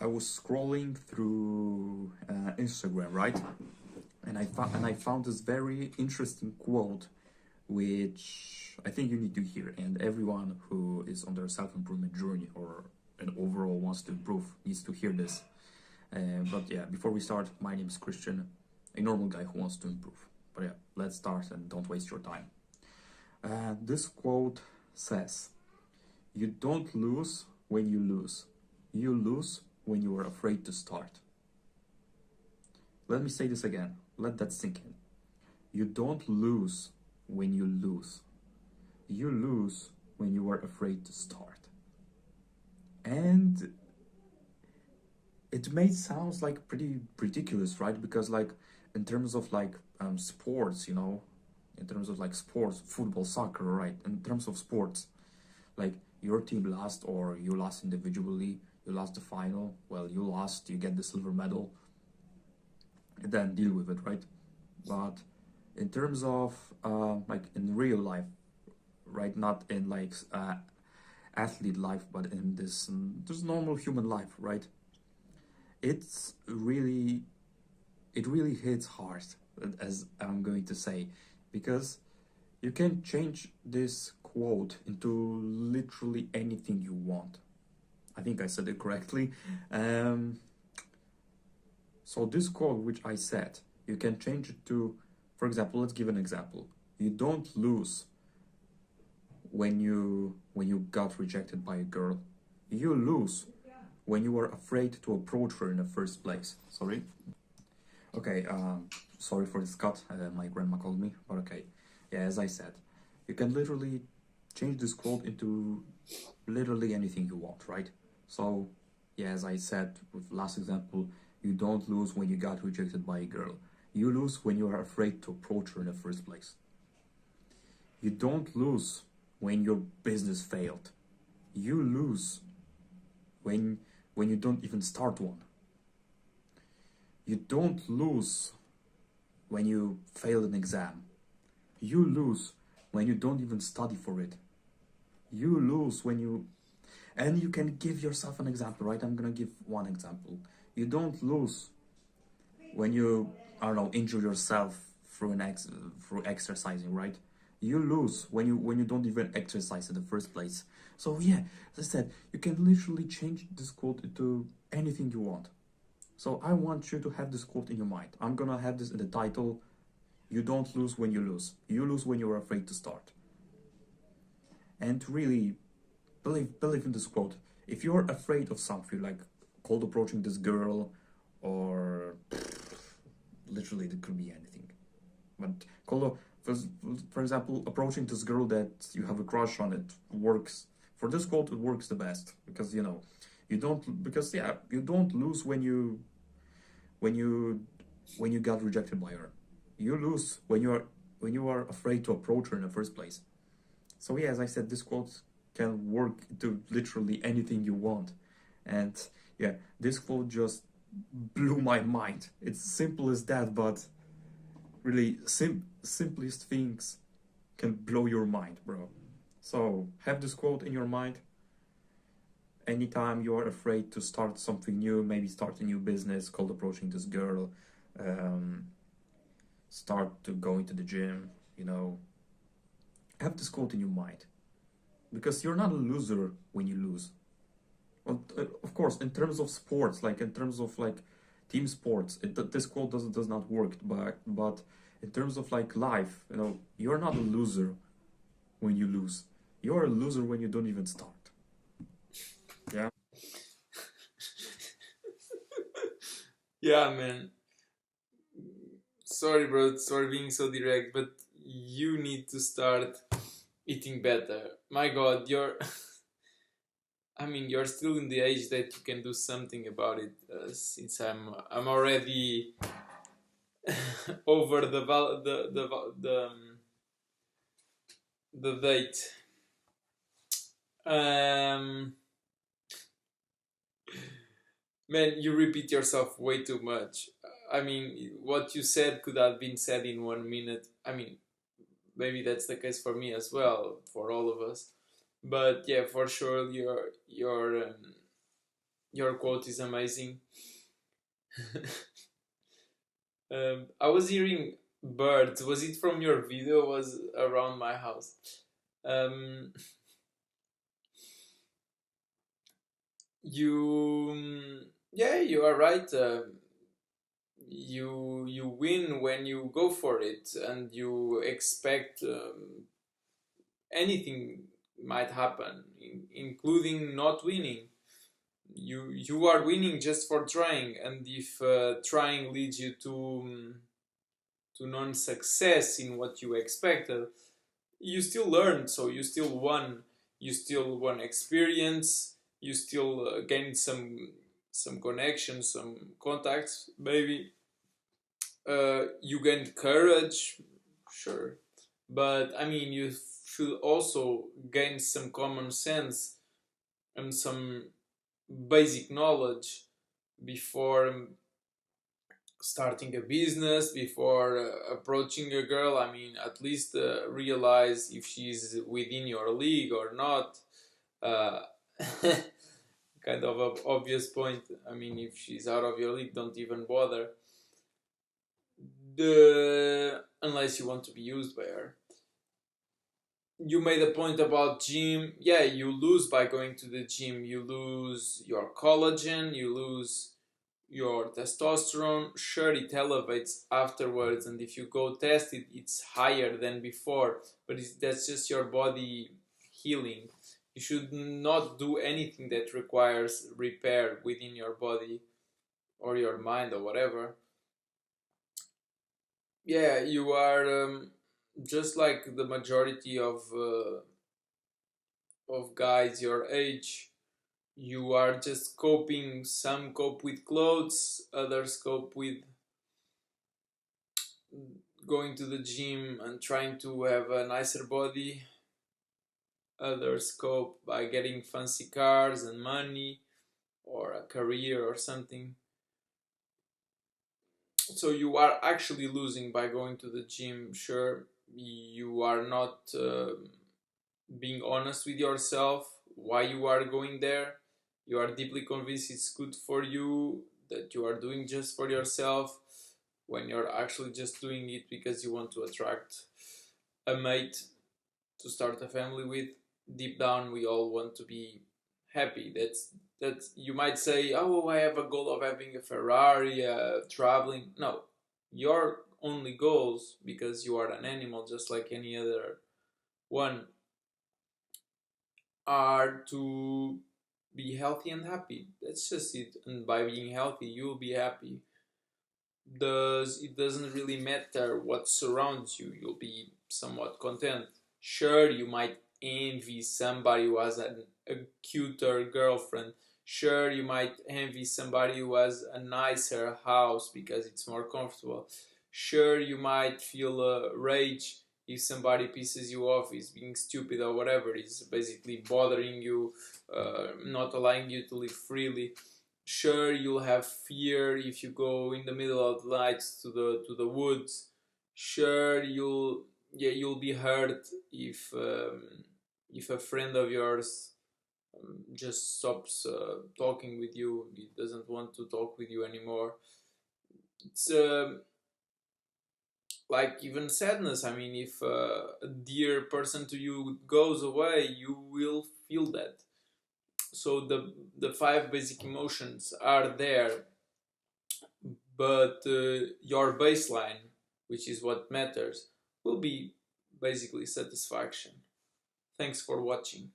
I was scrolling through Instagram, right? And I found this very interesting quote, which I think you need to hear, and everyone who is on their self-improvement journey or an overall wants to improve needs to hear this. But yeah, before we start, my name is Christian, a normal guy who wants to improve. But yeah, let's start and don't waste your time. This quote says, "You don't lose when you lose. You lose when you are afraid to start." Let me say this again. Let that sink in. You don't lose when you lose. You lose when you are afraid to start. And it may sound like pretty ridiculous, right? Because like in terms of like sports, in terms of like sports, football, soccer, right? In terms of sports, like your team lost or you lost individually, you lost the final, well, you lost, you get the silver medal, and then deal with it, right? But in terms of like in real life, right? Not in like athlete life, but in this just normal human life, right? It's really it really hits hard, as I'm going to say, because you can change this quote into literally anything you want. I think I said it correctly. Um, so this quote, which I said, you can change it to, for example, let's give an example. You don't lose when you got rejected by a girl. You lose when you were afraid to approach her in the first place. Sorry. Okay. Sorry for this cut. My grandma called me, but okay. Yeah, as I said, you can literally change this quote into literally anything you want, right? So, yeah, as I said with last example, you don't lose when you got rejected by a girl. You lose when you are afraid to approach her in the first place. You don't lose when your business failed. You lose when you don't even start one. You don't lose when you fail an exam. You lose when you don't even study for it. You lose when you and you can give yourself an example, right? I'm gonna give one example. You don't lose when you, I don't know, injure yourself through through exercising, right? You lose when you don't even exercise in the first place. So yeah, as I said, you can literally change this quote into anything you want. So I want you to have this quote in your mind. I'm gonna have this in the title. You don't lose when you lose. You lose when you're afraid to start. And really believe in this quote. If you're afraid of something, like cold approaching this girl, or literally it could be anything, but cold, for example, approaching this girl that you have a crush on, it works. For this quote, it works the best because you don't, because yeah, you don't lose when you when you got rejected by her. You lose when you are afraid to approach her in the first place. So yeah, as I said, this quote can work to literally anything you want. And yeah, this quote just blew my mind. It's simple as that, but really simplest things can blow your mind, bro. So have this quote in your mind anytime you are afraid to start something new, maybe start a new business, cold approaching this girl, um, start to go into the gym, have this quote in your mind. Because you're not a loser when you lose. Well, of course, in terms of sports, like in terms of like team sports, this quote does not work. But in terms of like life, you're not a loser when you lose. You're a loser when you don't even start. Yeah. Yeah, man. Sorry, bro. Sorry being so direct, but you need to start eating better. My God, you're. I mean, you're still in the age that you can do something about it. Since I'm already over the date. Um, Man, you repeat yourself way too much. I mean, what you said could have been said in 1 minute. I mean, maybe that's the case for me as well, for all of us. But yeah, for sure, Your quote is amazing. I was hearing birds. Was it from your video? Was around my house? Um, yeah, you are right. You win when you go for it, and you expect anything might happen, including not winning. You are winning just for trying, and if trying leads you to non-success in what you expected, you still learned, so you still won. You still won experience. You still gained some connections, some contacts, maybe. You gained courage, sure, but I mean, you should also gain some common sense and some basic knowledge before starting a business, before approaching a girl. I mean, at least realize if she's within your league or not. uh, Kind of an obvious point. I mean, if she's out of your league, don't even bother, unless you want to be used by her. You made a point about gym. Yeah, you lose by going to the gym. You lose your collagen, you lose your testosterone. Sure, it elevates afterwards, and if you go test it, it's higher than before, but that's just your body healing. You should not do anything that requires repair within your body or your mind or whatever. Yeah, you are just like the majority of guys your age. You are just coping. Some cope with clothes, others cope with going to the gym and trying to have a nicer body. Others cope by getting fancy cars and money or a career or something. So you are actually losing by going to the gym. Sure, you are not being honest with yourself why you are going there. You are deeply convinced it's good for you, that you are doing just for yourself, when you're actually just doing it because you want to attract a mate to start a family with. Deep down, we all want to be happy. That's you might say, oh, I have a goal of having a Ferrari, traveling. No, your only goals, because you are an animal just like any other one, are to be healthy and happy. That's just it. And by being healthy, you'll be happy. It doesn't really matter what surrounds you. You'll be somewhat content. Sure, you might envy somebody who has a cuter girlfriend. Sure, you might envy somebody who has a nicer house because it's more comfortable. Sure, you might feel rage if somebody pisses you off, is being stupid or whatever, is basically bothering you, not allowing you to live freely. Sure, you'll have fear if you go in the middle of the night to the woods. Sure, you'll be hurt if a friend of yours just stops talking with you. He doesn't want to talk with you anymore. It's like even sadness. I mean, if a dear person to you goes away, you will feel that. So the five basic emotions are there, but your baseline, which is what matters, will be basically satisfaction. Thanks for watching.